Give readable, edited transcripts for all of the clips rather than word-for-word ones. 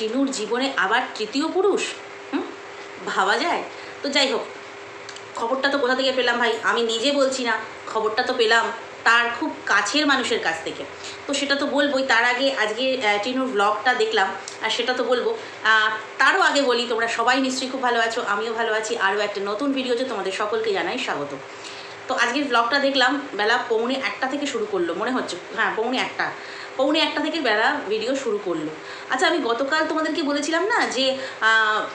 টিনুর জীবনে আবার তৃতীয় পুরুষ, ভাবা যায়? তো যাই হোক, খবরটা তো কোথা থেকে পেলাম ভাই, আমি নিজে বলছি না, খবরটা তো পেলাম তার খুব কাছের মানুষের কাছ থেকে। তো সেটা তো বলবোই। তার আগে আজকে টিনুর ব্লগটা দেখলাম, আর সেটা তো বলবো। তারও আগে বলি, তোমরা সবাই নিশ্চয়ই খুব ভালো আছো, আমিও ভালো আছি। আরও একটা নতুন ভিডিওতে তোমাদের সকলকে জানাই স্বাগত। তো আজকের ব্লগটা দেখলাম বেলা 1:45 থেকে শুরু করলো মনে হচ্ছে, হ্যাঁ 1:45 থেকে বেলা ভিডিও শুরু করলো। আচ্ছা, আমি গতকাল তোমাদেরকে বলেছিলাম না যে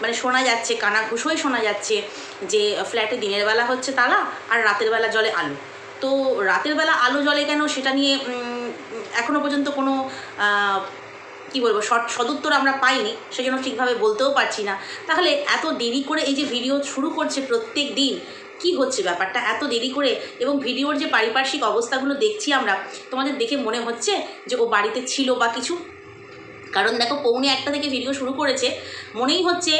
মানে শোনা যাচ্ছে, কানাঘুষোয় শোনা যাচ্ছে যে ফ্ল্যাটে দিনের বেলা হচ্ছে তালা আর রাতের বেলা জলে আলো। তো রাতের বেলা আলো জ্বলে কেন সেটা নিয়ে এখনও পর্যন্ত কোনো কী বলবো সদুত্তর আমরা পাইনি, সেজন্য ঠিকভাবে বলতেও পারছি না। তাহলে এত দেরি করে এই যে ভিডিও শুরু করছে প্রত্যেক দিন, কি হচ্ছে ব্যাপারটা এত দেরি করে? এবং ভিডিওর যে পারিপার্শ্বিক অবস্থাগুলো দেখছি আমরা, তোমাদের দেখে মনে হচ্ছে যে ও বাড়িতে ছিল বা কিছু? কারণ দেখো 1:45 থেকে ভিডিও শুরু করেছে, মনেই হচ্ছে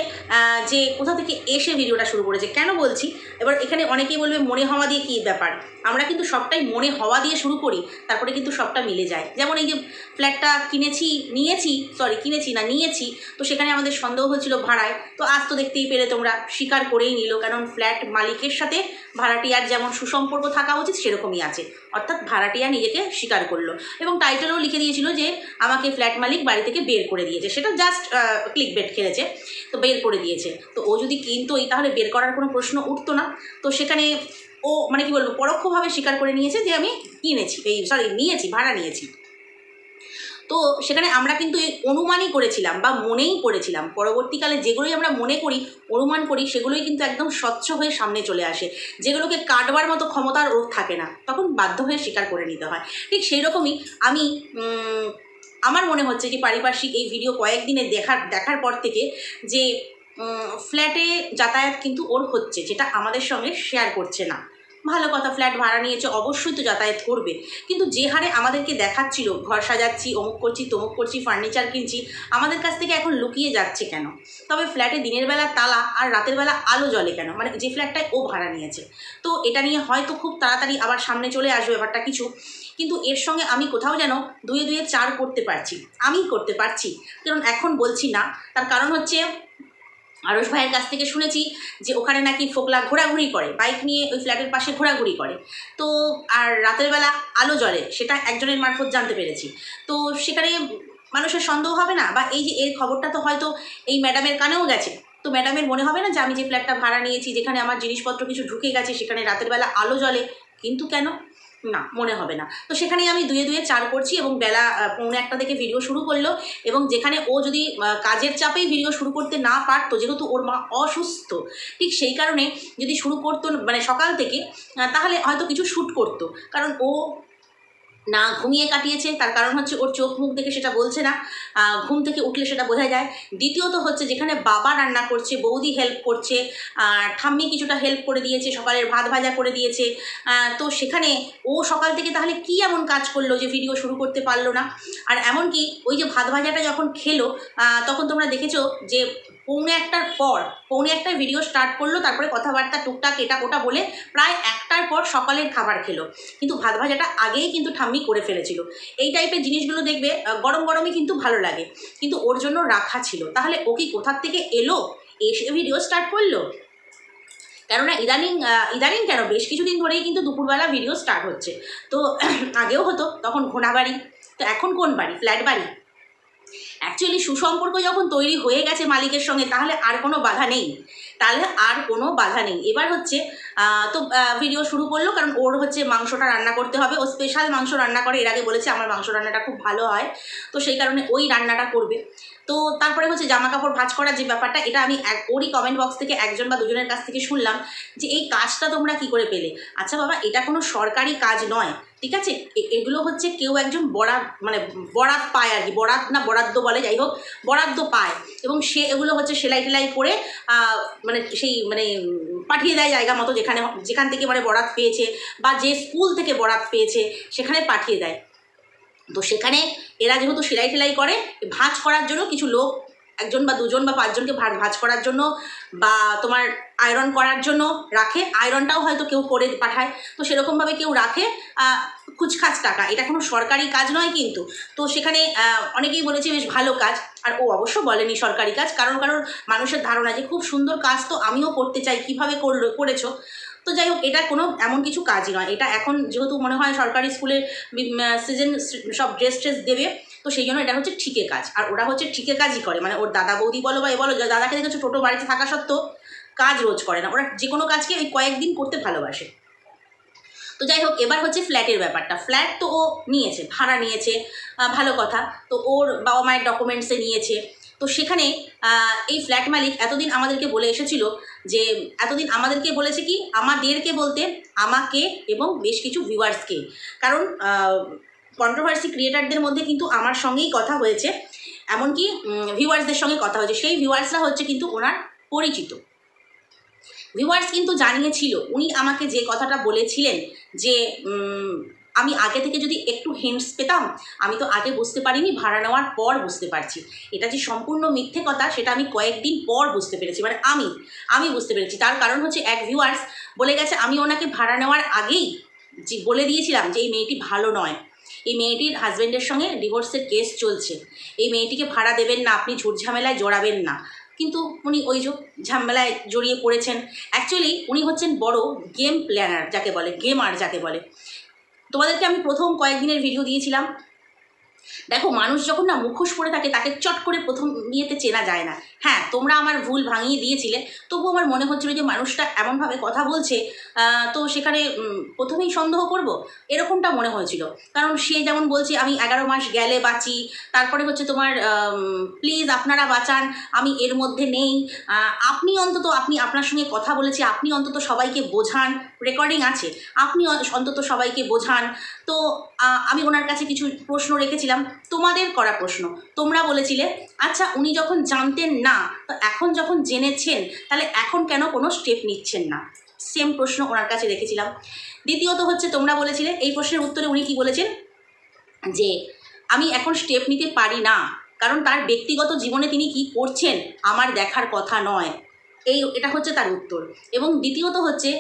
যে কোথা থেকে এসে ভিডিওটা শুরু করেছে। কেন বলছি, এবার এখানে অনেকেই বলবে মনে হওয়া দিয়ে কী ব্যাপার। আমরা কিন্তু সবটাই মনে হওয়া দিয়ে শুরু করি, তারপরে কিন্তু সবটা মিলে যায়। যেমন এই যে ফ্ল্যাটটা নিয়েছি, তো সেখানে আমাদের সন্দেহ হয়েছিল ভাড়ায়, তো আজ তো দেখতেই পেলে তোমরা, স্বীকার করেই নিল। কারণ ফ্ল্যাট মালিকের সাথে ভাড়াটিয়ার যেমন সুসম্পর্ক থাকা উচিত সেরকমই আছে, অর্থাৎ ভাড়াটিয়া নিজেকে স্বীকার করলো। এবং টাইটেলও লিখে দিয়েছিল যে আমাকে ফ্ল্যাট মালিক বাড়ি থেকে বের করে দিয়েছে। সেটা জাস্ট ক্লিক বেট খেলেছে, তো বের করে দিয়েছে। তো ও যদি কিনতোই তাহলে বের করার কোনো প্রশ্ন উঠতো না। তো সেখানে ও মানে কি বলবো, পরোক্ষভাবে স্বীকার করে নিয়েছে যে আমি নিয়েছি, ভাড়া নিয়েছি। তো সেখানে আমরা কিন্তু এই অনুমানই করেছিলাম বা মনেই করেছিলাম। পরবর্তীকালে যেগুলোই আমরা মনে করি, অনুমান করি, সেগুলোই কিন্তু একদম স্বচ্ছ হয়ে সামনে চলে আসে। যেগুলোকে কাটবার মতো ক্ষমতার ওর থাকে না, তখন বাধ্য হয়ে স্বীকার করে নিতে হয়। ঠিক সেই রকমই আমার মনে হচ্ছে যে পারিপার্শ্বিক এই ভিডিও কয়েকদিনে দেখার পর থেকে যে ফ্ল্যাটে যাতায়াত কিন্তু ওর হচ্ছে, যেটা আমাদের সঙ্গে শেয়ার করছে না। ভালো কথা, ফ্ল্যাট ভাড়া নিয়েছে, অবশ্যই তো যাতায়াত করবে। কিন্তু যে হারে আমাদেরকে দেখাচ্ছিল ঘর সাজাচ্ছি, অমুক করছি, তমুক করছি, ফার্নিচার কিনছি, আমাদের কাছ থেকে এখন লুকিয়ে যাচ্ছে কেন? তবে ফ্ল্যাটে দিনের বেলা তালা আর রাতের বেলা আলো জ্বলে কেন, মানে যে ফ্ল্যাটটায় ও ভাড়া নিয়েছে। তো এটা নিয়ে হয়তো খুব তাড়াতাড়ি আবার সামনে চলে আসবে ব্যাপারটা কিছু। কিন্তু এর সঙ্গে আমি কোথাও যেন 2 2 4 করতে পারছি। কারণ এখন বলছি না, তার কারণ হচ্ছে আরশ ভাইয়ের কাছ থেকে শুনেছি যে ওখানে নাকি ফোকলা ঘোরাঘুরি করে, বাইক নিয়ে ওই ফ্ল্যাটের পাশে ঘোরাঘুরি করে। তো আর রাতের বেলা আলো জ্বলে, সেটা একজনের মারফত জানতে পেরেছি। তো সেখানে মানুষের সন্দেহ হবে না? বা এই যে এর খবরটা তো হয়তো এই ম্যাডামের কানেও গেছে, তো ম্যাডামের মনে হবে না যে আমি যে ফ্ল্যাটটা ভাড়া নিয়েছি, যেখানে আমার জিনিসপত্র কিছু ঢুকে গেছে, সেখানে রাতের বেলা আলো জ্বলে? কিন্তু কেন না, মনে হবে না। তো সেখানেই আমি 2 2 4 করছি এবং বেলা 1:45 থেকে ভিডিও শুরু করলো। এবং যেখানে ও যদি কাজের চাপেই ভিডিও শুরু করতে না পারতো, যেহেতু ওর মা অসুস্থ, ঠিক সেই কারণে যদি শুরু করতো মানে সকাল থেকে, তাহলে হয়তো কিছু শ্যুট করতো। কারণ ও না ঘুমিয়ে কাটিয়েছে, তার কারণ হচ্ছে ওর চোখ মুখ দেখে সেটা বলছে না, ঘুম থেকে উঠলে সেটা বোঝা যায়। দ্বিতীয়ত হচ্ছে যেখানে বাবা রান্না করছে, বৌদি হেল্প করছে, ঠাম্মি কিছুটা হেল্প করে দিয়েছে, সকালের ভাত ভাজা করে দিয়েছে। তো সেখানে ও সকাল থেকে তাহলে কি এমন কাজ করলো যে ভিডিও শুরু করতে পারলো না? আর এমনকি ওই যে ভাত ভাজাটা যখন খেলো, তখন তোমরা দেখেছো যে 1:45 পর, 1:45 ভিডিও স্টার্ট করলো, তারপরে কথাবার্তা টুকটাক এটা ওটা বলে প্রায় 1টার পর সকালের খাবার খেলো। কিন্তু ভাত ভাজাটা আগেই কিন্তু ঠাম্মি করে ফেলেছিল। এই টাইপের জিনিসগুলো দেখবে গরম গরমই কিন্তু ভালো লাগে, কিন্তু ওর জন্য রাখা ছিল। তাহলে ও কি কোথার থেকে এলো, এসে ভিডিও স্টার্ট করলো? কেননা ইদানিং কেন, বেশ কিছুদিন ধরেই কিন্তু দুপুরবেলা ভিডিও স্টার্ট হচ্ছে। তো আগেও হতো, তখন ঘোড়া বাড়ি, তো এখন কোন বাড়ি? ফ্ল্যাট বাড়ি। অ্যাকচুয়ালি সুসম্পর্ক যখন তৈরি হয়ে গেছে মালিকের সঙ্গে, তাহলে আর কোনো বাধা নেই। এবার হচ্ছে তো ভিডিও শুরু করলো, কারণ ওর হচ্ছে মাংসটা রান্না করতে হবে। ও স্পেশাল মাংস রান্না করে, এর আগে বলেছে আমার মাংস রান্নাটা খুব ভালো হয়, তো সেই কারণে ওই রান্নাটা করবে। তো তারপরে হচ্ছে জামা কাপড় ভাঁজ করার যে ব্যাপারটা, এটা আমি ওরই কমেন্ট বক্স থেকে 1জন বা 2জনের কাছ থেকে শুনলাম যে এই কাজটা তোমরা কি করে পেলে? আচ্ছা বাবা, এটা কোনো সরকারি কাজ নয়, ঠিক আছে? এগুলো হচ্ছে কেউ একজন বরাত পায় আর কি, বরাদ্দ বলে, যাই হোক, বরাদ্দ পায়, এবং সে এগুলো হচ্ছে সেলাই টেলাই করে পাঠিয়ে দেয় জায়গা মতো, যেখান থেকে বরাত পেয়েছে, বা যে স্কুল থেকে বরাত পেয়েছে সেখানে পাঠিয়ে দেয়। তো সেখানে এরা যেহেতু সেলাই টেলাই করে, ভাঁজ করার জন্য কিছু লোক একজন বা দুজন বা পাঁচজনকে ভাঁজ করার জন্য বা তোমার আয়রন করার জন্য রাখে, আয়রনটাও হয়তো কেউ করে পাঠায়, তো সেরকমভাবে কেউ রাখে খুচখাচ টাকা। এটা কোনো সরকারি কাজ নয় কিন্তু। তো সেখানে অনেকেই বলেছে বেশ ভালো কাজ, আর ও অবশ্য বলেনি সরকারি কাজ, কারণ মানুষের ধারণা যে খুব সুন্দর কাজ, তো আমিও করতে চাই, কীভাবে করেছো। তো যাই হোক, এটা কোনো এমন কিছু কাজই নয়। এটা এখন যেহেতু মনে হয় সরকারি স্কুলে সিজন সব ড্রেস দেবে, তো সেই জন্য এটা হচ্ছে ঠিকে কাজ। আর ওরা হচ্ছে ঠিকে কাজই করে, মানে ওর দাদা বৌদি বলো বা এ বলো, দাদাকে দেখেছো টোটো বাড়িতে থাকা সত্ত্বেও কাজ রোজ করে না, ওরা যে কোনো কাজকে ওই কয়েকদিন করতে ভালোবাসে। তো যাই হোক, এবার হচ্ছে ফ্ল্যাটের ব্যাপারটা। ফ্ল্যাট তো ও নিয়েছে, ভাড়া নিয়েছে, ভালো কথা। তো ওর বাবা মায়ের ডকুমেন্টসে নিয়েছে। তো সেখানে এই ফ্ল্যাট মালিক এতদিন আমাদেরকে বলে এসেছিল যে, এতদিন আমাদেরকে বলেছে কি, আমাদেরকে বলতে আমাকে এবং বেশ কিছু ভিউয়ার্সকে, কারণ কন্ট্রোভার্সি ক্রিয়েটারদের মধ্যে কিন্তু আমার সঙ্গেই কথা হয়েছে, এমনকি ভিউয়ার্সদের সঙ্গে কথা হয়েছে। সেই ভিউয়ার্সরা হচ্ছে কিন্তু ওনার পরিচিত ভিউয়ার্স, কিন্তু জানিয়েছিল উনি আমাকে যে কথাটা বলেছিলেন যে আমি আগে থেকে যদি একটু হিন্টস পেতাম, আমি তো আগে বুঝতে পারিনি, ভাড়া নেওয়ার পর বুঝতে পারছি। এটা যে সম্পূর্ণ মিথ্যে কথা সেটা আমি কয়েকদিন পর বুঝতে পেরেছি, মানে আমি বুঝতে পেরেছি। তার কারণ হচ্ছে এক ভিউয়ার্স বলে গেছে, আমি ওনাকে ভাড়া নেওয়ার আগেই যে বলে দিয়েছিলাম যে এই মেয়েটি ভালো নয়, এই মেয়েটির হাজব্যান্ডের সঙ্গে ডিভোর্সের কেস চলছে, এই মেয়েটিকে ভাড়া দেবেন না, আপনি ঝুট ঝামেলায় জড়াবেন না। কিন্তু উনি ওই যে ঝামেলায় জড়িয়ে পড়েছেন। অ্যাকচুয়ালি উনি হচ্ছেন বড় গেম প্ল্যানার যাকে বলে, গেমার যাকে বলে। তোমাদেরকে আমি প্রথম কয়েকদিনের ভিডিও দিয়েছিলাম। দেখো, মানুষ যখন না মুখোশ পরে থাকে তাকে চট করে প্রথম বিয়েতে চেনা যায় না। হ্যাঁ, তোমরা আমার ভুল ভাঙিয়ে দিয়েছিলে, তবুও আমার মনে হচ্ছিল যে মানুষটা এমনভাবে কথা বলছে, তো সেখানে প্রথমেই সন্দেহ করব, এরকমটা মনে হয়েছিল। কারণ সে যেমন বলছে আমি 11 মাস গেলে বাঁচি, তারপরে হচ্ছে তোমার প্লিজ আপনারা বাঁচান, আমি এর মধ্যে নেই, আপনি অন্তত আপনি আপনার সঙ্গে কথা বলেছি, আপনি অন্তত সবাইকে বোঝান, রেকর্ডিং আছে, আপনি অন্তত সবাইকে বোঝান। তো আমি ওনার কাছে কিছু প্রশ্ন রেখেছিলাম, তোমাদের করা প্রশ্ন। তোমরা বলেছিলে আচ্ছা উনি যখন জানতেন না, তো এখন যখন জেনেছেন তাহলে এখন কেন কোনো স্টেপ নিচ্ছেন না, সেম প্রশ্ন ওনার কাছে রেখেছিলাম। দ্বিতীয়ত হচ্ছে তোমরা বলেছিলে, এই প্রশ্নের উত্তরে উনি কি বলেছেন যে আমি এখন স্টেপ নিতে পারি না, কারণ তার ব্যক্তিগত জীবনে তিনি কি করছেন আমার দেখার কথা নয়। এটা হচ্ছে তার উত্তর। এবং দ্বিতীয়ত হচ্ছে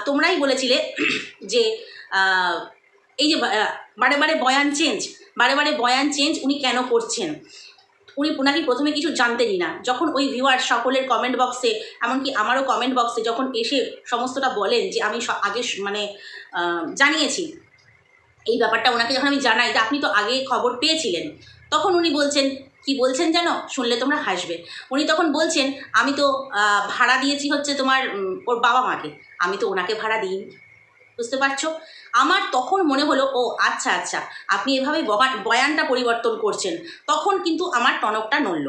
তোমরাই বলেছিলে যে এই যে বারে বারে বয়ান চেঞ্জ উনি কেন করছেন, উনি নাকি প্রথমে কিছু জানতেনই না। যখন ওই ভিউয়ার সকলের কমেন্ট বক্সে, এমনকি আমারও কমেন্ট বক্সে যখন এসে সমস্তটা বলেন যে আমি আগে মানে জানিয়েছি এই ব্যাপারটা, ওনাকে যখন আমি জানাই যে আপনি তো আগে খবর পেয়েছিলেন, তখন উনি বলছেন, কি বলছেন যেন, শুনলে তোমরা হাসবে। উনি তখন বলছেন আমি তো ভাড়া দিয়েছি হচ্ছে তোমার ওর বাবা মাকে, আমি তো ওনাকে ভাড়া দিইনি। বুঝতে পারছো? আমার তখন মনে হলো ও আচ্ছা আচ্ছা, আপনি এভাবে বয়ানটা পরিবর্তন করছেন। তখন কিন্তু আমার টনকটা নড়ল।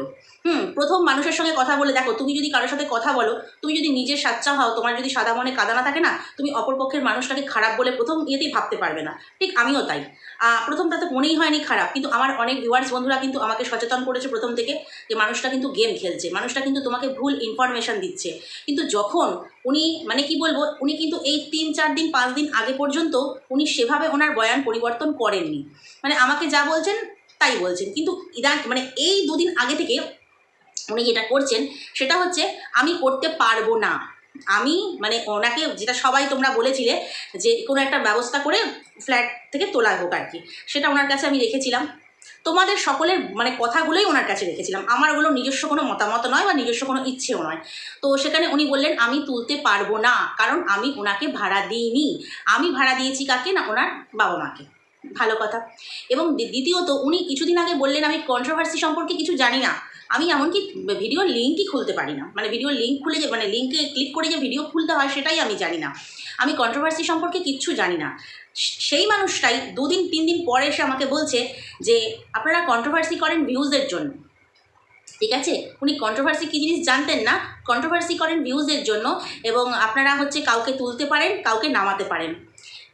প্রথম মানুষের সঙ্গে কথা বলে দেখো, তুমি যদি কারোর সাথে কথা বলো, তুমি যদি নিজের সাচ্চা হও, তোমার যদি সাদা মনে কাদা না থাকে না, তুমি অপরপক্ষের মানুষটাকে খারাপ বলে প্রথম ইয়েতেই ভাবতে পারবে না। ঠিক আমিও তাই, প্রথম তাতে মনেই হয়নি খারাপ, কিন্তু আমার অনেক ভিউয়ার্স বন্ধুরা কিন্তু আমাকে সচেতন করেছে প্রথম থেকে যে মানুষটা কিন্তু গেম খেলছে, মানুষটা কিন্তু তোমাকে ভুল ইনফরমেশান দিচ্ছে। কিন্তু যখন উনি মানে কি বলবো, উনি কিন্তু এই 3-4 দিন 5 দিন আগে পর্যন্ত উনি সেভাবে ওনার বয়ান পরিবর্তন করেননি, মানে আমাকে যা বলছেন তাই বলছেন। কিন্তু মানে এই 2 দিন আগে থেকে উনি যেটা করছেন সেটা হচ্ছে আমি করতে পারবো না, আমি মানে ওনাকে যেটা সবাই তোমরা বলেছিলে যে কোনো একটা ব্যবস্থা করে ফ্ল্যাট থেকে তোলা হোক আর কি, সেটা ওনার কাছে আমি রেখেছিলাম। তোমাদের সকলের মানে কথাগুলোই ওনার কাছে রেখেছিলাম, আমার ওগুলো নিজস্ব কোনো মতামত নয় বা নিজস্ব কোনো ইচ্ছেও নয়। তো সেখানে উনি বললেন আমি তুলতে পারবো না, কারণ আমি ওনাকে ভাড়া দিইনি, আমি ভাড়া দিয়েছি কাকে না, ওনার বাবা মাকে। ভালো কথা। এবং দ্বিতীয়ত উনি কিছুদিন আগে বললেন আমি কন্ট্রোভার্সি সম্পর্কে কিছু জানি না, আমি এমনকি ভিডিওর লিঙ্কই খুলতে পারি না, মানে ভিডিওর লিঙ্ক খুলে যে মানে লিঙ্কে ক্লিক করে যে ভিডিও খুলতে হয় সেটাই আমি জানি না, আমি কন্ট্রোভার্সি সম্পর্কে কিচ্ছু জানি না। সেই মানুষটাই 2-3 দিন পরে এসে আমাকে বলছে যে আপনারা কন্ট্রোভার্সি করেন ভিউজের জন্য। ঠিক আছে, উনি কন্ট্রোভার্সি কী জিনিস জানতেন না, কন্ট্রোভার্সি করেন ভিউজের জন্য, এবং আপনারা হচ্ছে কাউকে তুলতে পারেন, কাউকে নামাতে পারেন।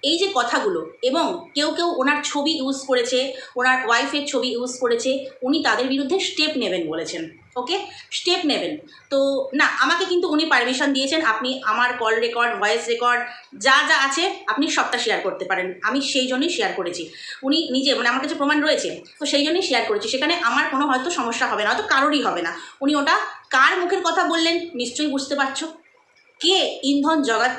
এই যে কথাগুলো, এবং কেউ কেউ ওনার ছবি ইউজ করেছে, ওনার ওয়াইফের ছবি ইউজ করেছে, উনি তাদের বিরুদ্ধে স্টেপ নেবেন বলেছেন। ওকে, স্টেপ নেবেন। তো না, আমাকে কিন্তু উনি পারমিশন দিয়েছেন, আপনি আমার কল রেকর্ড, ভয়েস রেকর্ড যা যা আছে আপনি সবটা শেয়ার করতে পারেন। আমি সেই জন্যই শেয়ার করেছি, উনি নিজে মানে আমার কাছে প্রমাণ রয়েছে, তো সেই জন্যই শেয়ার করেছি। সেখানে আমার কোনো হয়তো সমস্যা হবে না, হয়তো কারোরই হবে না। উনি ওটা কার মুখের কথা বললেন নিশ্চয়ই বুঝতে পারছো। কে ইন্ধন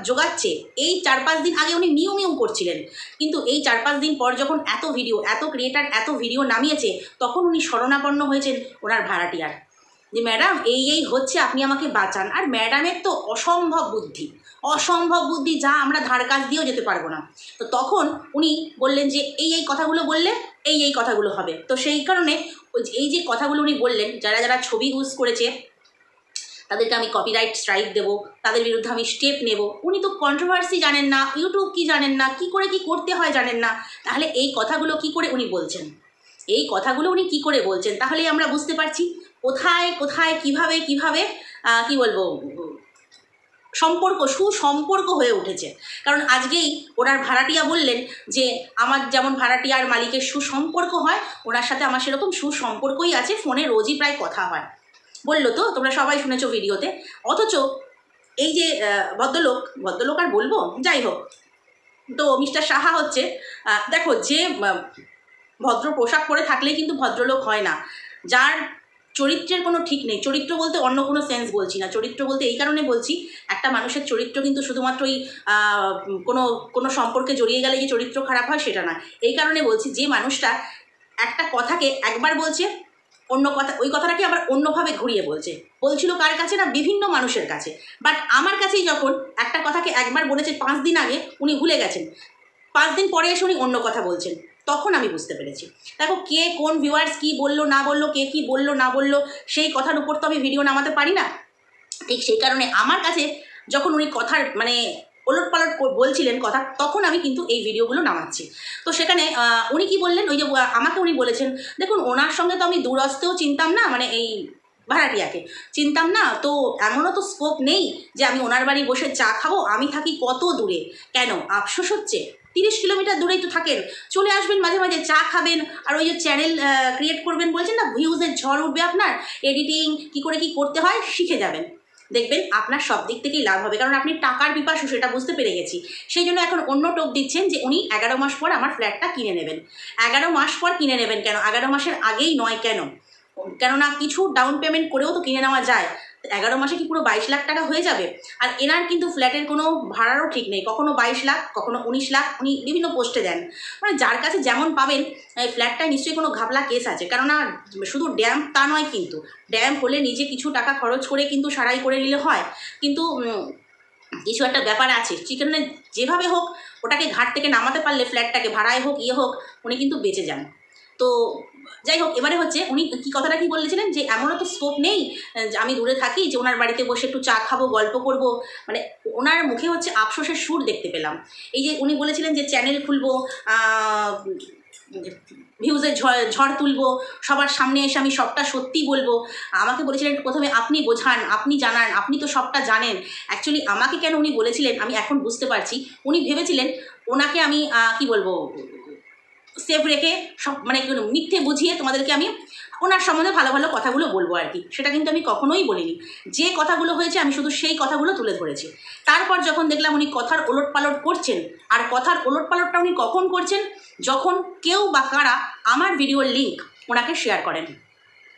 জোগাচ্ছে, এই 4-5 দিন আগে উনি মিউ মিউ করছিলেন, কিন্তু এই 4-5 দিন পর যখন এত ভিডিও, এত ক্রিয়েটার এত ভিডিও নামিয়েছে, তখন উনি শরণাপন্ন হয়েছেন ওনার ভাড়াটিয়ার, যে ম্যাডাম এই হচ্ছে, আপনি আমাকে বাঁচান। আর ম্যাডামের তো অসম্ভব বুদ্ধি, যা আমরা ধার কাজ দিয়েও যেতে পারবো না। তো তখন উনি বললেন যে এই কথাগুলো বললে এই কথাগুলো হবে। তো সেই কারণে এই যে কথাগুলো উনি বললেন, যারা যারা ছবি ইউজ করেছে তাদেরকে আমি কপিরাইট স্ট্রাইক দেবো, তাদের বিরুদ্ধে আমি স্টেপ নেব। উনি তো কন্ট্রোভার্সি জানেন না, ইউটিউব কি জানেন না, কি করে কি করতে হয় জানেন না, তাহলে এই কথাগুলো কি করে উনি বলছেন, এই কথাগুলো উনি কি করে বলছেন, তাহলেই আমরা বুঝতে পারছি কোথায় কোথায় কিভাবে কিভাবে কি বলবো সুসম্পর্ক হয়ে উঠেছে। কারণ আজকেই ওনার ভাড়াটিয়া বললেন যে আমার যেমন ভাড়াটিয়ার মালিকের সুসম্পর্ক হয়, ওনার সাথে আমার সেরকম সুসম্পর্কই আছে, ফোনে রোজই প্রায় কথা হয় বললো। তো তোমরা সবাই শুনেছো ভিডিওতে। অথচ এই যে ভদ্রলোক আর বলবো, যাই হোক, তো মিস্টার সাহা হচ্ছে, দেখো, যে ভদ্র পোশাক পরে থাকলেই কিন্তু ভদ্রলোক হয় না, যার চরিত্রের কোনো ঠিক নেই। চরিত্র বলতে অন্য কোনো সেন্স বলছি না, চরিত্র বলতে এই কারণে বলছি, একটা মানুষের চরিত্র কিন্তু শুধুমাত্রই কোনো সম্পর্কে জড়িয়ে গেলে যে চরিত্র খারাপ হয় সেটা না। এই কারণে বলছি, যে মানুষটা একটা কথাকে একবার বলছে, অন্য কথা, ওই কথাটাকে আবার অন্যভাবে ঘুরিয়ে বলছিল কার কাছে না, বিভিন্ন মানুষের কাছে। বাট আমার কাছেই যখন একটা কথাকে একবার বলেছে 5 দিন আগে, উনি ভুলে গেছেন, 5 দিন পরে এসে উনি অন্য কথা বলছেন, তখন আমি বুঝতে পেরেছি। দেখো, কে কোন ভিউয়ার্স কী বললো না বললো, কে কী বললো না বললো, সেই কথার উপর তো আমি ভিডিও নামাতে পারি না। ঠিক সেই কারণে আমার কাছে যখন উনি কথার মানে ওলটপালট বলছিলেন কথা, তখন আমি কিন্তু এই ভিডিওগুলো নামাচ্ছি। তো সেখানে উনি কি বললেন, ওই যে আমাকে উনি বলেছেন, দেখুন ওনার সঙ্গে তো আমি দূরস্থেও চিনতাম না, মানে এই ভাড়াটিয়াকে চিনতাম না, তো এমনও তো স্কোপ নেই যে আমি ওনার বাড়ি বসে চা খাবো। আমি থাকি কত দূরে, কেন আফসোস হচ্ছে, 30 কিলোমিটার দূরেই তো থাকেন, চলে আসবেন মাঝে মাঝে, চা খাবেন, আর ওই যে চ্যানেল ক্রিয়েট করবেন বলছেন না, ভিউজের ঝড় উঠবে আপনার, এডিটিং কী করে কী করতে হয় শিখে যাবেন, দেখবেন আপনার সব দিক থেকেই লাভ হবে। কারণ আপনি টাকার পিপাসু, সেটা বুঝতে পেরে গেছি। সেই জন্য এখন অন্য টোপ দিচ্ছেন যে উনি 11 মাস পর আমার ফ্ল্যাটটা কিনে নেবেন। 11 মাস পর কিনে নেবেন কেন, 11 মাসের আগেই নয় কেন? কেননা কিছু ডাউন পেমেন্ট করেও তো কিনে নেওয়া যায়। 11 মাসে কি পুরো 22 লাখ টাকা হয়ে যাবে? আর এনার কিন্তু ফ্ল্যাটের কোনো ভাড়ারও ঠিক নেই, কখনো 22 লাখ, কখনো 19 লাখ, উনি বিভিন্ন পোস্টে দেন। মানে যার কাছে যেমন পাবেন, এই ফ্ল্যাটটায় নিশ্চয়ই কোনো ঘাবলা কেস আছে। কেননা শুধু ড্যাম তা নয়, কিন্তু ড্যাম হলে নিজে কিছু টাকা খরচ করে কিন্তু সারাই করে নিলে হয়, কিন্তু কিছু একটা ব্যাপার আছে, সেখানে যেভাবে হোক ওটাকে ঘাট থেকে নামাতে পারলে, ফ্ল্যাটটাকে ভাড়ায় হোক হোক, উনি কিন্তু বেঁচে যান। তো যাই হোক, এবারে হচ্ছে উনি কথাটা কি বলেছিলেন, যে এমনও তো স্কোপ নেই যে আমি দূরে থাকি, যে ওনার বাড়িতে বসে একটু চা খাবো, গল্প করব। মানে ওনার মুখে হচ্ছে আফসোসের সুর দেখতে পেলাম। এই যে উনি বলেছিলেন যে চ্যানেল খুলবো, ভিউজের ঝড় তুলবো, সবার সামনে এসে আমি সবটা সত্যি বলবো। আমাকে বলেছিলেন প্রথমে আপনি বোঝান, আপনি জানান, আপনি তো সবটা জানেন। অ্যাকচুয়ালি আমাকে কেন উনি বলেছিলেন আমি এখন বুঝতে পারছি। উনি ভেবেছিলেন ওনাকে আমি কি বলবো, সেফ রেখে সব মানে মিথ্যে বুঝিয়ে তোমাদেরকে আমি ওনার সম্বন্ধে ভালো ভালো কথাগুলো বলবো আর কি। সেটা কিন্তু আমি কখনোই বলিনি। যে কথাগুলো হয়েছে আমি শুধু সেই কথাগুলো তুলে ধরেছি। তারপর যখন দেখলাম উনি কথার ওলটপালট করছেন, আর কথার ওলটপালটটা উনি কখন করছেন, যখন কেউ বা কারা আমার ভিডিওর লিঙ্ক ওনাকে শেয়ার করেন।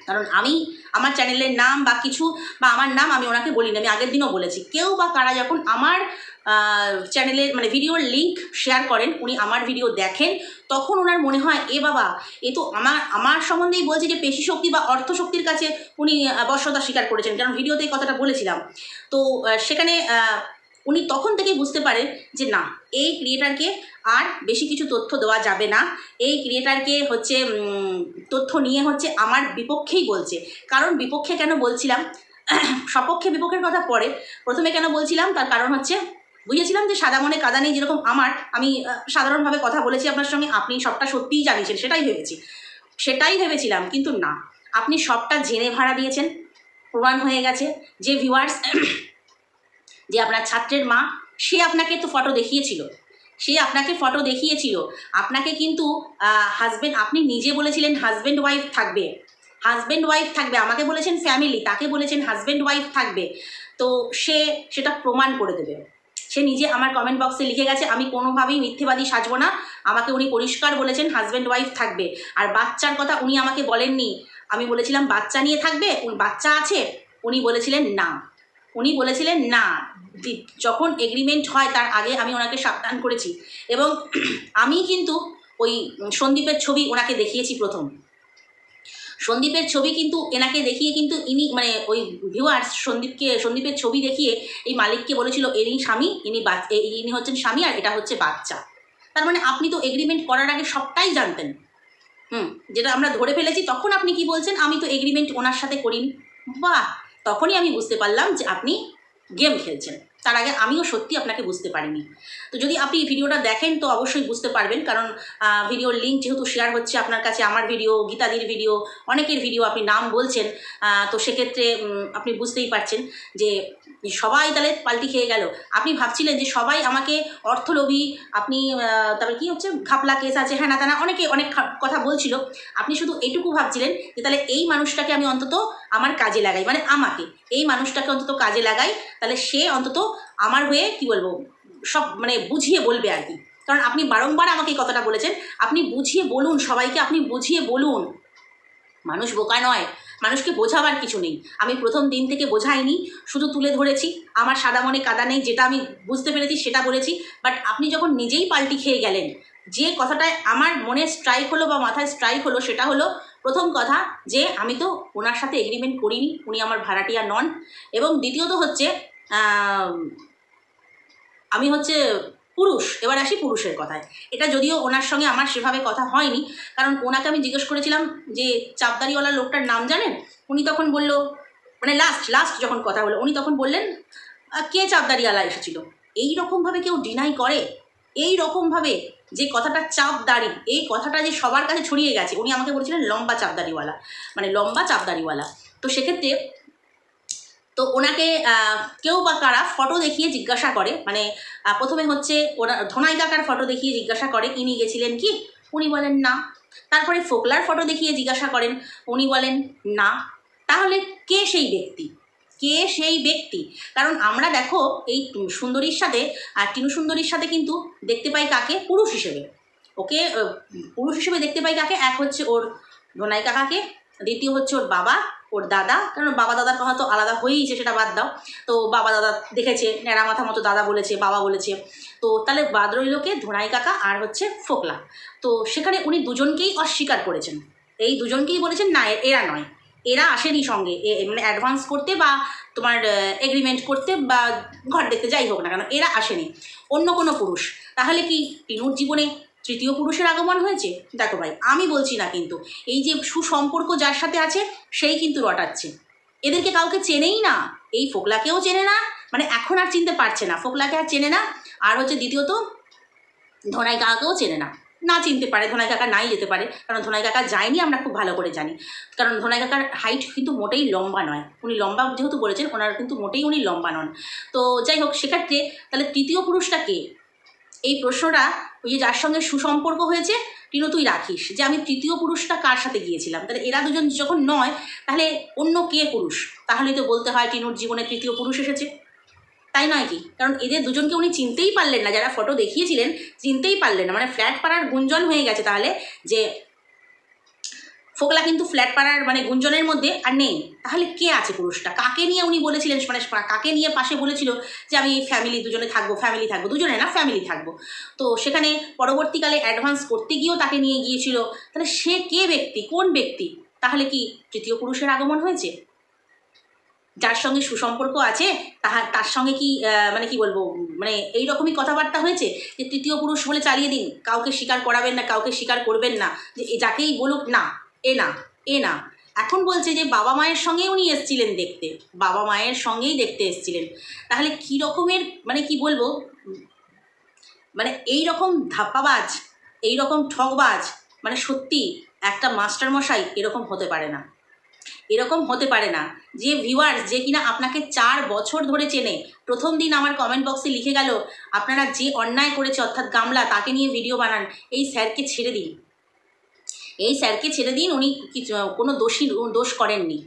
কারণ আমি আমার চ্যানেলের নাম বা কিছু বা আমার নাম আমি ওনাকে বলিনি, আমি আগের দিনও বলেছি। কেউ বা কারা যখন আমার চ্যানেলের মানে ভিডিওর লিঙ্ক শেয়ার করেন, উনি আমার ভিডিও দেখেন, তখন ওনার মনে হয় এ বাবা, এ তো আমার সম্বন্ধেই বলছে যে পেশি শক্তি বা অর্থশক্তির কাছে উনি বশ্যতা স্বীকার করেছেন, কারণ ভিডিওতে এই কথাটা বলেছিলাম। তো সেখানে উনি তখন থেকেই বুঝতে পারেন যে না, এই ক্রিয়েটারকে আর বেশি কিছু তথ্য দেওয়া যাবে না। এই ক্রিয়েটারকে হচ্ছে তথ্য নিয়ে হচ্ছে আমার বিপক্ষেই বলছে। কারণ বিপক্ষে কেন বলছিলাম, সপক্ষে বিপক্ষের কথা পরে, প্রথমে কেন বলছিলাম তার কারণ হচ্ছে, বুঝেছিলাম যে সাদা মনে কাদা নেই, যেরকম আমি সাধারণভাবে কথা বলেছি আপনার সঙ্গে, আপনি সবটা সত্যিই জানিয়েছেন, সেটাই ভেবেছিলাম। কিন্তু না, আপনি সবটা জেনে ভাড়া দিয়েছেন, প্রমাণ হয়ে গেছে। যে ভিউয়ার্স, যে আপনার ছাত্রের মা, সে আপনাকে তো ফটো দেখিয়েছিল, সে আপনাকে ফটো দেখিয়েছিল, আপনাকে কিন্তু হাজব্যান্ড, আপনি নিজে বলেছিলেন হাজব্যান্ড ওয়াইফ থাকবে, হাজব্যান্ড ওয়াইফ থাকবে, আমাকে বলেছেন ফ্যামিলি, তাকে বলেছেন হাজব্যান্ড ওয়াইফ থাকবে। তো সে সেটা প্রমাণ করে দেবে। সে নিজে আমার কমেন্ট বক্সে লিখে গেছে, আমি কোনোভাবেই মিথ্যেবাদী সাজবো না, আমাকে উনি পরিষ্কার বলেছেন হাজব্যান্ড ওয়াইফ থাকবে। আর বাচ্চার কথা উনি আমাকে বলেননি, আমি বলেছিলাম বাচ্চা নিয়ে থাকবে, বাচ্চা আছে, উনি বলেছিলেন না, উনি বলেছিলেন না। যখন এগ্রিমেন্ট হয় তার আগে আমি ওনাকে সাবধান করেছি, এবং আমি কিন্তু ওই সন্দীপের ছবি ওনাকে দেখিয়েছি প্রথম। সন্দীপের ছবি কিন্তু এনাকে দেখিয়ে কিন্তু ইনি মানে ওই ভিউয়ার্স সন্দীপের ছবি দেখিয়ে এই মালিককে বলেছিল ইনি স্বামী, ইনি হচ্ছেন স্বামী আর এটা হচ্ছে বাচ্চা। তার মানে আপনি তো এগ্রিমেন্ট করার আগে সবটাই জানতেন। যেটা আমরা ধরে ফেলেছি, তখন আপনি কি বলছেন আমি তো এগ্রিমেন্ট ওনার সাথে করিনি। বাহ, তখনই আমি বুঝতে পারলাম যে আপনি গেম খেলছেন। তার আগে আমিও সত্যি আপনাকে বুঝতে পারিনি। তো যদি আপনি ভিডিওটা দেখেন তো অবশ্যই বুঝতে পারবেন, কারণ ভিডিওর লিঙ্ক যেহেতু শেয়ার হচ্ছে আপনার কাছে, আমার ভিডিও, গীতাদির ভিডিও, অনেকের ভিডিও আপনি নাম বলছেন, তো সেক্ষেত্রে আপনি বুঝতেই পারছেন যে সবাই তাহলে পাল্টি খেয়ে গেল। আপনি ভাবছিলেন যে সবাই আমাকে অর্থলোভী, আপনি তারপরে কী হচ্ছে ঘাপলা কেস আছে, হ্যাঁ না তা না, অনেকে অনেক কথা বলছিল। আপনি শুধু এইটুকু ভাবছিলেন যে তাহলে এই মানুষটাকে আমি অন্তত আমার কাজে লাগাই, মানে আমাকে এই মানুষটাকে অন্তত কাজে লাগাই, তাহলে সে অন্তত আমার হয়ে কি বলবো সব মানে বুঝিয়ে বলবে আর কি। কারণ আপনি বারংবার আমাকে এই কথাটা বলেছেন, আপনি বুঝিয়ে বলুন সবাইকে, আপনি বুঝিয়ে বলুন। মানুষ বোকা নয়, মানুষকে বোঝাবার কিছু নেই। আমি প্রথম দিন থেকে বোঝাইনি, শুধু তুলে ধরেছি, আমার সাদা মনে কাদা নেই, যেটা আমি বুঝতে পেরেছি সেটা বলেছি। বাট আপনি যখন নিজেই পাল্টি খেয়ে গেলেন, যে কথাটায় আমার মনে স্ট্রাইক হলো বা মাথায় স্ট্রাইক হলো সেটা হলো প্রথম কথা যে আমি তো ওনার সাথে এগ্রিমেন্ট করিনি, উনি আমার ভাড়াটিয়া নন। এবং দ্বিতীয়ত হচ্ছে আমি হচ্ছে পুরুষ। এবার আসি পুরুষের কথায়। এটা যদিও ওনার সঙ্গে আমার সেভাবে কথা হয়নি, কারণ ওনাকে আমি জিজ্ঞেস করেছিলাম যে চাপদারিওয়ালা লোকটার নাম জানেন? উনি তখন বলল, মানে লাস্ট যখন কথা হলো উনি তখন বললেন কে চাপদারিওয়ালা এসেছিল। এই রকমভাবে কেউ ডিনাই করে? এই রকমভাবে যে কথাটা চাপদাড়ি, এই কথাটা যে সবার কাছে ছড়িয়ে গেছে, উনি আমাকে বলেছিলেন লম্বা চাপদাড়িওয়ালা, মানে লম্বা চাপদাড়িওয়ালা। তো সেক্ষেত্রে তো ওনাকে কেউ বা কারা ফটো দেখিয়ে জিজ্ঞাসা করে, মানে প্রথমে হচ্ছে ওরা ধনাই কাকার ফটো দেখিয়ে জিজ্ঞাসা করে ইনি গেছিলেন কি, উনি বলেন না। তারপরে ফোকলার ফটো দেখিয়ে জিজ্ঞাসা করেন, উনি বলেন না। তাহলে কে সেই ব্যক্তি? কে সেই ব্যক্তি? কারণ আমরা দেখো এই সুন্দরীর সাথে আর টিনু সুন্দরীর সাথে কিন্তু দেখতে পাই কাকে? পুরুষ হিসেবে। ওকে পুরুষ হিসেবে দেখতে পাই কাকে? এক হচ্ছে ওর ধনাই কাকাকে, দ্বিতীয় হচ্ছে ওর বাবা, ওর দাদা, কারণ বাবা দাদার কথা তো আলাদা হয়েইছে, সেটা বাদ দাও। তো বাবা দাদা দেখেছে, ন্যাড়া মাথা মতো দাদা বলেছে, বাবা বলেছে। তো তাহলে বাদ রইল কে? ধনাই কাকা আর হচ্ছে ফোকলা। তো সেখানে উনি দুজনকেই অস্বীকার করেছেন, এই দুজনকেই বলেছেন না এরা নয়, এরা আসেনি সঙ্গে, মানে অ্যাডভান্স করতে বা তোমার এগ্রিমেন্ট করতে বা ঘর দেখতে, যাই হোক না কেন এরা আসেনি, অন্য কোনো পুরুষ। তাহলে কি টিনুর জীবনে তৃতীয় পুরুষের আগমন হয়েছে? দেখো ভাই, আমি বলছি না, কিন্তু এই যে সুসম্পর্ক যার সাথে আছে সেই কিন্তু রটাচ্ছে। এদেরকে কাউকে চেনেই না, এই ফোকলাকেও চেনে না, মানে এখন আর চিনতে পারছে না, ফোকলাকে আর চেনে না। আর হচ্ছে দ্বিতীয়ত ধনাই কাকাকেও চেনে না, না চিনতে পারে, ধনাই কাকা নাই যেতে পারে, কারণ ধনাই কাকা যায়নি আমরা খুব ভালো করে জানি। কারণ ধনাই কাকার হাইট কিন্তু মোটেই লম্বা নয়, উনি লম্বা যেহেতু বলেছেন ওনার কিন্তু মোটেই উনি লম্বা নন। তো যাই হোক, সেক্ষেত্রে তাহলে তৃতীয় পুরুষটা কে? এই প্রশ্নটা ওই যে যার সঙ্গে সুসম্পর্ক হয়েছে টিনু তুই রাখিস, যে আমি তৃতীয় পুরুষটা কার সাথে গিয়েছিলাম। তাহলে এরা দুজন যখন নয়, তাহলে অন্য কে পুরুষ? তাহলেই তো বলতে হয় টিনুর জীবনে তৃতীয় পুরুষ এসেছে, তাই নয় কি? কারণ এদের দুজনকে উনি চিনতেই পারলেন না, যারা ফটো দেখিয়েছিলেন চিনতেই পারলেন না, মানে ফ্ল্যাট পাড়ার গুঞ্জন হয়ে গেছে তাহলে যে ফোকলা কিন্তু ফ্ল্যাট পাড়ার মানে গুঞ্জনের মধ্যে আর নেই। তাহলে কে আছে পুরুষটা? কাকে নিয়ে উনি বলেছিলেন, মানে কাকে নিয়ে পাশে বলেছিল যে আমি ফ্যামিলি দুজনে থাকবো, ফ্যামিলি থাকবো, দুজনে না ফ্যামিলি থাকবো। তো সেখানে পরবর্তীকালে অ্যাডভান্স করতে গিয়েও তাকে নিয়ে গিয়েছিল। তাহলে সে কে ব্যক্তি, কোন ব্যক্তি? তাহলে কি তৃতীয় পুরুষের আগমন হয়েছে? যার সঙ্গে সুসম্পর্ক আছে তার সঙ্গে কি মানে কি বলবো, মানে এইরকমই কথাবার্তা হয়েছে যে তৃতীয় পুরুষ বলে চালিয়ে দিন, কাউকে স্বীকার করাবেন না, কাউকে স্বীকার করবেন না, যে যাকেই বলুক না এ না এ না। এখন বলছে যে বাবা মায়ের সঙ্গেই উনি এসেছিলেন দেখতে, বাবা মায়ের সঙ্গেই দেখতে এসেছিলেন। তাহলে কী রকমের মানে কি বলবো, মানে এই রকম ধাপ্পাবাজ, এই রকম ঠকবাজ, মানে সত্যি একটা মাস্টারমশাই এরকম হতে পারে না। এরকম হতে পারে না যে ভিউয়ার্স যে কিনা আপনাকে 4 বছর ধরে চেনে, প্রথম দিন আমার কমেন্ট বক্সে লিখে গেল আপনারা যে অন্যায় করেছে অর্থাৎ গামলা তাকে নিয়ে ভিডিও বানান, এই স্যারকে ছেড়ে দিন, এই স্যারকে ছেড়ে দিন, উনি কোনো দোষ করেননি।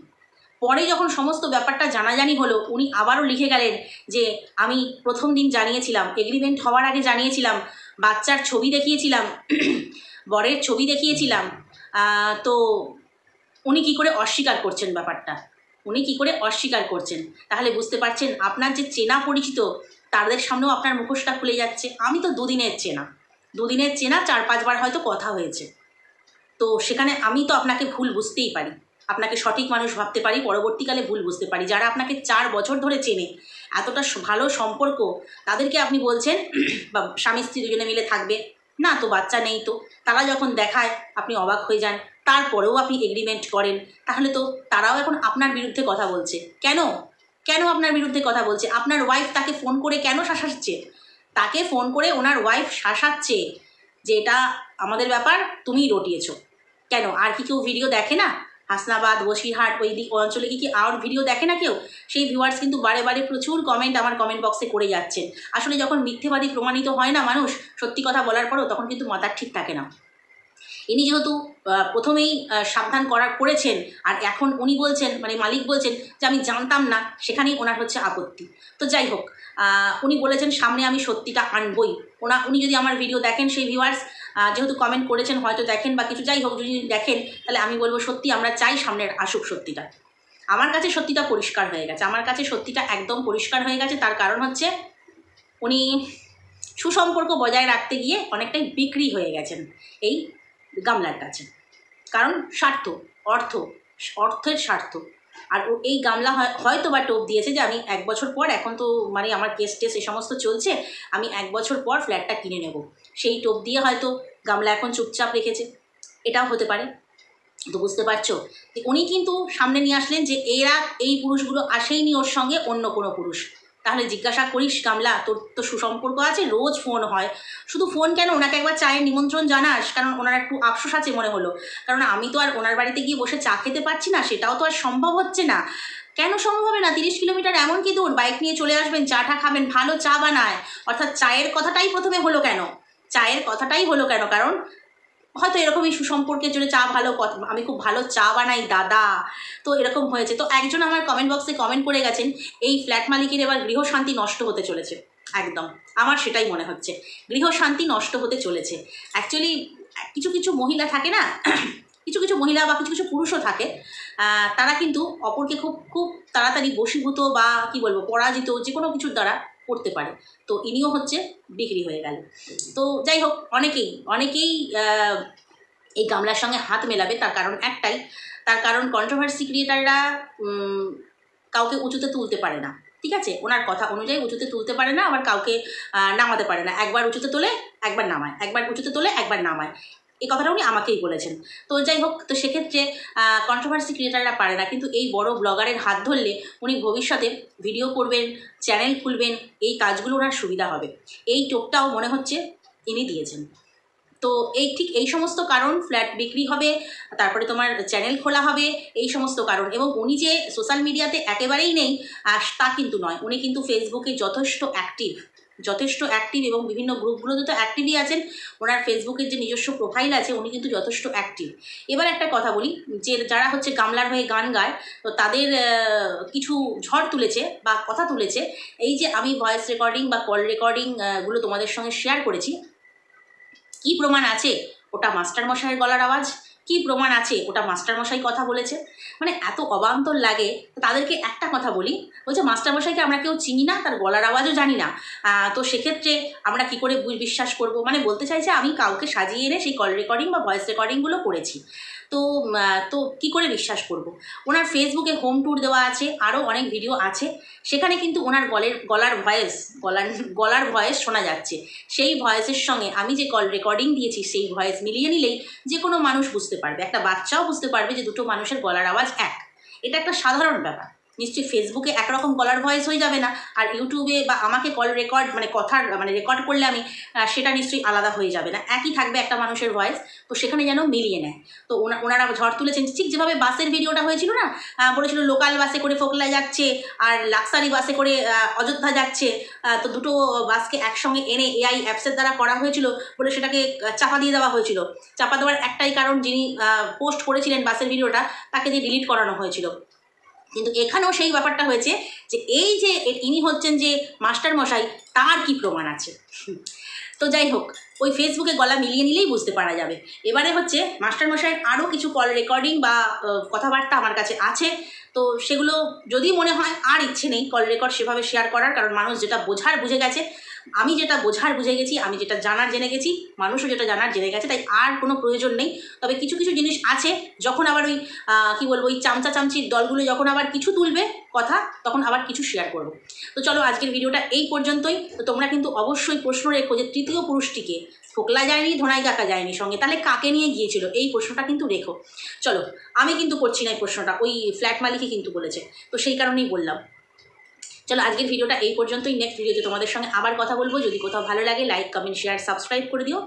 পরে যখন সমস্ত ব্যাপারটা জানাজানি হলো উনি আবারও লিখে গেলেন যে আমি প্রথম দিন জানিয়েছিলাম, এগ্রিমেন্ট হওয়ার আগে জানিয়েছিলাম, বাচ্চার ছবি দেখিয়েছিলাম, বরের ছবি দেখিয়েছিলাম। তো উনি কি করে অস্বীকার করছেন ব্যাপারটা, উনি কি করে অস্বীকার করছেন? তাহলে বুঝতে পারছেন আপনার যে চেনা পরিচিত তাদের সামনেও আপনার মুখোশটা খুলে যাচ্ছে। আমি তো দুদিনের চেনা 4-5 বার হয়তো কথা হয়েছে, তো সেখানে আমি তো আপনাকে ভুল বুঝতেই পারি, আপনাকে সঠিক মানুষ ভাবতে পারি, পরবর্তীকালে ভুল বুঝতে পারি। যারা আপনাকে 4 বছর ধরে চেনে, এতটা ভালো সম্পর্ক, তাদেরকে আপনি বলছেন বা স্বামী স্ত্রী দুজনে মিলে থাকবে না, তো বাচ্চা নেই, তো তারা যখন দেখায় আপনি অবাক হয়ে যান, তারপরেও আপনি এগ্রিমেন্ট করেন। তাহলে তো তারাও এখন আপনার বিরুদ্ধে কথা বলছে। কেন কেন আপনার বিরুদ্ধে কথা বলছে? আপনার ওয়াইফ তাকে ফোন করে কেন শাসাচ্ছে? তাকে ফোন করে ওনার ওয়াইফ শাসাচ্ছে যে এটা আমাদের ব্যাপার, তুমিই রটিয়েছো। কেন আর কি কেউ ভিডিও দেখে না? হাসনাবাদ, বসিরহাট ওই দিক অঞ্চলে কি আর ভিডিও দেখে না কেউ? সেই ভিউয়ার্স কিন্তু বারে বারে প্রচুর কমেন্ট আমার কমেন্ট বক্সে করে যাচ্ছেন। আসলে যখন মিথ্যেবাদী প্রমাণিত হয় না মানুষ, সত্যি কথা বলার পরও, তখন কিন্তু মাথার ঠিক থাকে না। ইনি যেহেতু প্রথমেই সাবধান করেছেন, আর এখন উনি বলছেন, মানে মালিক বলছেন যে আমি জানতাম না, সেখানেই ওনার হচ্ছে আপত্তি। তো যাই হোক, উনি বলেছেন সামনে আমি সত্যিটা আনবই। উনি যদি আমার ভিডিও দেখেন, সেই ভিউয়ার্স যেহেতু কমেন্ট করেছেন হয়তো দেখেন বা কিছু, যাই হোক যদি দেখেন, তাহলে আমি বলবো সত্যি আমরা চাই সামনের আসুক সত্যিটা। আমার কাছে সত্যিটা পরিষ্কার হয়ে গেছে, আমার কাছে সত্যিটা একদম পরিষ্কার হয়ে গেছে। তার কারণ হচ্ছে উনি সুসম্পর্ক বজায় রাখতে গিয়ে অনেকটাই বিক্রি হয়ে গেছেন এই গামলার কাছে। কারণ স্বার্থ, অর্থের স্বার্থ। আর এই গামলা হয়তো বা টোপ দিয়েছে যে আমি 1 বছর পর, এখন তো মানে আমার কেস টেস এ সমস্ত চলছে, আমি 1 বছর পর ফ্ল্যাটটা কিনে নেব, সেই টোপ দিয়ে হয়তো গামলা এখন চুপচাপ রেখেছে, এটাও হতে পারে। তো বুঝতে পারছো যে উনি কিন্তু সামনে নিয়ে আসলেন যে এই পুরুষগুলো আসেইনি ওর সঙ্গে, অন্য কোনো পুরুষ। তাহলে জিজ্ঞাসা করিস গামলা, তোর তো সুসম্পর্ক আছে, রোজ ফোন হয়, শুধু ফোন কেন, ওনাকে একবার চায়ের নিমন্ত্রণ জানাস, কারণ ওনার একটু আফসোস আছে মনে হলো, কারণ আমি তো আর ওনার বাড়িতে গিয়ে বসে চা খেতে পারছি না, সেটাও তো আর সম্ভব হচ্ছে না। কেন সম্ভব হবে না? 30 কিলোমিটার এমন কি দূর, বাইক নিয়ে চলে আসবেন, চাটা খাবেন, ভালো চা বানায়। অর্থাৎ চায়ের কথাটাই প্রথমে হলো কেন? কারণ হয়তো এরকমই সুসম্পর্কের জন্য চা ভালো, আমি খুব ভালো চা বানাই দাদা, তো এরকম হয়েছে। তো একজন আমার কমেন্ট বক্সে কমেন্ট করে গেছেন এই ফ্ল্যাট মালিকের এবার গৃহশান্তি নষ্ট হতে চলেছে। একদম আমার সেটাই মনে হচ্ছে, গৃহশান্তি নষ্ট হতে চলেছে। অ্যাকচুয়ালি কিছু কিছু মহিলা থাকে না, কিছু কিছু মহিলা বা কিছু কিছু পুরুষও থাকে, তারা কিন্তু অপরকে খুব খুব তাড়াতাড়ি বশীভূত বা কি বলবো পরাজিত যে কোনো কিছুর দ্বারা করতে পারে। তো ইনিও হচ্ছে বিক্রি হয়ে গেল। তো যাই হোক, অনেকেই এই গামলার সঙ্গে হাত মেলাবে, তার কারণ একটাই, তার কারণ কন্ট্রোভার্সি ক্রিয়েটাররা কাউকে উঁচুতে তুলতে পারে না। ঠিক আছে, ওনার কথা অনুযায়ী উঁচুতে তুলতে পারে না, আবার কাউকে নামাতে পারে না। একবার উঁচুতে তোলে, একবার নামায়, একবার উঁচুতে তোলে, একবার নামায়। এই কথাটা উনি আমাকেই বলেছেন। তো যাই হোক, তো সেক্ষেত্রে কন্ট্রোভার্সি ক্রিয়েটাররা পারে না, কিন্তু এই বড় ব্লগারের হাত ধরলে উনি ভবিষ্যতে ভিডিও করবেন, চ্যানেল খুলবেন, এই কাজগুলো ওনার সুবিধা হবে। এই টোপটাও মনে হচ্ছে ইনি দিয়েছেন। তো এই সমস্ত কারণ, ফ্ল্যাট বিক্রি হবে, তারপরে তোমার চ্যানেল খোলা হবে, এই সমস্ত কারণ। এবং উনি যে সোশ্যাল মিডিয়াতে একেবারেই নেই তা কিন্তু নয়, উনি কিন্তু ফেসবুকে যথেষ্ট অ্যাক্টিভ এবং বিভিন্ন গ্রুপগুলোতে তো অ্যাক্টিভই আছেন। ওনার ফেসবুকের যে নিজস্ব প্রোফাইল আছে, উনি কিন্তু যথেষ্ট অ্যাক্টিভ। এবার একটা কথা বলি, যে যারা হচ্ছে গামলার হয়ে গান গায়, তো তাদের কিছু ঝড় তুলেছে বা কথা তুলেছে, এই যে আমি ভয়েস রেকর্ডিং বা কল রেকর্ডিং গুলো তোমাদের সঙ্গে শেয়ার করেছি, কি প্রমাণ আছে ওটা মাস্টারমশাইয়ের গলার আওয়াজ? কি প্রমাণ আছে ওটা মাস্টারমশাই কথা বলেছে? মানে এত অবান্তর লাগে। তাদেরকে একটা কথা বলি, বলছে মাস্টারমশাইকে আমরা কেউ চিনি না, তার গলার আওয়াজও জানি না, তো সেক্ষেত্রে আমরা কি করে বিশ্বাস করব? মানে বলতে চাইছে আমি কাউকে সাজিয়ে এনে সেই কল রেকর্ডিং বা ভয়েস রেকর্ডিংগুলো করেছি, তো কি করে বিশ্বাস করব? ওনার ফেসবুকে হোম ট্যুর দেওয়া আছে, আরও অনেক ভিডিও আছে, সেখানে কিন্তু ওনার গলার ভয়েস শোনা যাচ্ছে। সেই ভয়েসের সঙ্গে আমি যে কল রেকর্ডিং দিয়েছি সেই ভয়েস মিলিয়ে নিলেই যে কোনো মানুষ বুঝতে পারবে, একটা বাচ্চাও বুঝতে পারবে যে দুটো মানুষের গলার আওয়াজ এক। এটা একটা সাধারণ ব্যাপার। নিশ্চয়ই ফেসবুকে একরকম কলার ভয়েস হয়ে যাবে না, আর ইউটিউবে বা আমাকে কল রেকর্ড মানে কথার মানে রেকর্ড করলে আমি সেটা নিশ্চয়ই আলাদা হয়ে যাবে না, একই থাকবে একটা মানুষের ভয়েস। তো সেখানে যেন মিলিয়ে নেয়। তো ওনারা ঝড় তুলেছেন, ঠিক যেভাবে বাসের ভিডিওটা হয়েছিল না, বলেছিল লোকাল বাসে করে ফোকলা যাচ্ছে আর লাক্সারি বাসে করে অযোধ্যা যাচ্ছে, তো দুটো বাসকে একসঙ্গে এনে এআই অ্যাপসের দ্বারা করা হয়েছিল বলে সেটাকে চাপা দিয়ে দেওয়া হয়েছিল। চাপা দেওয়ার একটাই কারণ, যিনি পোস্ট করেছিলেন বাসের ভিডিওটা তাকে দিয়ে ডিলিট করানো হয়েছিল। কিন্তু এখানেও সেই ব্যাপারটা হয়েছে যে এই যে ইনি হচ্ছেন যে মাস্টার মশাই, তার কি প্রমাণ আছে? তো যাই হোক, ওই ফেসবুকে গলা মিলিয়ে নিলেই বুঝতে পারা যাবে। এবারে হচ্ছে মাস্টারমশাইয়ের আরও কিছু কল রেকর্ডিং বা কথাবার্তা আমার কাছে আছে, তো সেগুলো যদি মনে হয় আর ইচ্ছে নেই কল রেকর্ড সেভাবে শেয়ার করার, কারণ মানুষ যেটা বোঝার বুঝে গেছে, আমি যেটা বোঝার বুঝে গেছি, আমি যেটা জানার জেনে গেছি, মানুষও যেটা জানার জেনে গেছে, তাই আর কোনো প্রয়োজন নেই। তবে কিছু কিছু জিনিস আছে, যখন আবার ওই কী বলবো, ওই চামচা চামচির দলগুলো যখন আবার কিছু তুলবে কথা, তখন আবার কিছু শেয়ার করবো। তো চলো আজকের ভিডিওটা এই পর্যন্তই। তো তোমরা কিন্তু অবশ্যই প্রশ্ন রেখো যে তৃতীয় পুরুষটিকে, ফোকলা যায়নি, ধোনাই কাকা যায়নি সঙ্গে, তাহলে কাকে নিয়ে গিয়েছিল, এই প্রশ্নটা কিন্তু রেখো। চলো, আমি কিন্তু করছি না এই প্রশ্নটা, ওই ফ্ল্যাট মালিকই কিন্তু বলেছে, তো সেই কারণেই বললাম। চলো আজকের ভিডিওটা এই পর্যন্তই। নেক্সট ভিডিওতে তোমাদের সঙ্গে আবার কথা বলবো। যদি কোথাও ভালো লাগে লাইক, কমেন্ট, শেয়ার, সাবস্ক্রাইব করে দিও।